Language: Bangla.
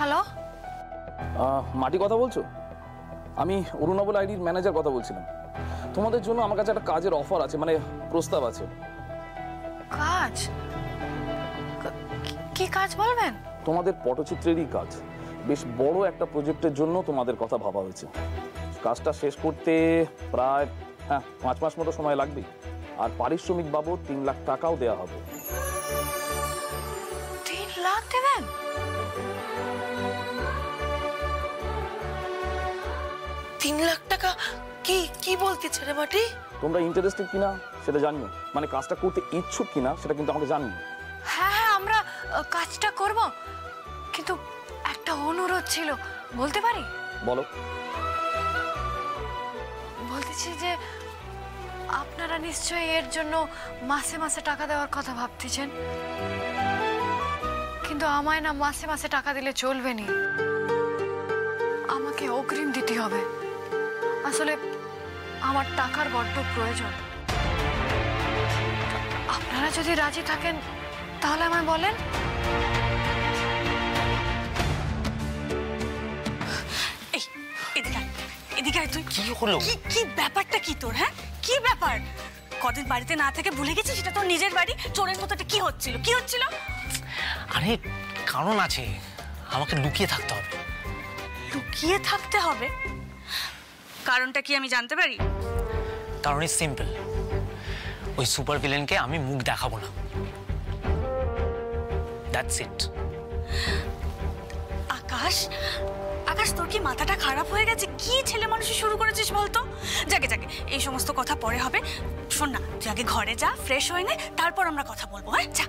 হ্যালো, মাটি কথা বলছো? আমি অরুণাবল আইডির ম্যানেজার কথা বলছিলাম। তোমাদের জন্য আমার কাছে একটা কাজের অফার আছে, মানে প্রস্তাব আছে। কাজ? কি কাজ বলবেন? তোমাদের পটচিত্রেরই কাজ। বেশ বড় একটা প্রজেক্টের জন্য তোমাদের কথা ভাবা হয়েছে। কাজটা শেষ করতে প্রায় 5 মাস মতো সময় লাগবে, আর পারিশ্রমিক বাবদ 3 লাখ টাকাও দেওয়া হবে। 3 লাখ দেবেন? লাখ টাকা? কি বলতেছে রে মাটি? তোমরা ইন্টারেস্টেড কিনা সেটা জানিও, মানে কাজটা করতে ইচ্ছুক কিনা সেটা কিন্তু আমাকে জানিও। হ্যাঁ, আমরা কাজটা করব, কিন্তু একটা অনুরোধ ছিল, বলতে পারি? বলো। বলতেছি যে আপনারা নিশ্চয়ই এর জন্য মাসে মাসে টাকা দেওয়ার কথা ভাবতেছেন, কিন্তু আমায় না মাসে মাসে টাকা দিলে চলবে না, আমাকে অগ্রিম দিতে হবে। আসলে আমার টাকার বড্ড প্রয়োজন। আপনারা যদি রাজি থাকেন তাহলে আমায় বলেন। এদিকে তুই কি হলো? কি ব্যাপারটা কি তোর? হ্যাঁ, কি ব্যাপার? কদিন বাড়িতে না থেকে ভুলে গেছিস সেটা তোর নিজের বাড়ি? চোরের মতো কি হচ্ছিল? আরে কারণ আছে, আমাকে লুকিয়ে থাকতে হবে। লুকিয়ে থাকতে হবে? কারণটা কি আমি জানতে পারি? কারণ ইজ সিম্পল, ওই সুপার ভিলেনকে আমি মুখ দেখাবো না। That's it. আকাশ, তোর কি মাথাটা খারাপ হয়ে গেছে? কি ছেলে মানুষ শুরু করেছিস বলতো? যাকে এই সমস্ত কথা পরে হবে। শোন না, তুই আগে ঘরে যা, ফ্রেশ হয়ে নে, তারপর আমরা কথা বলবো। হ্যাঁ, যা।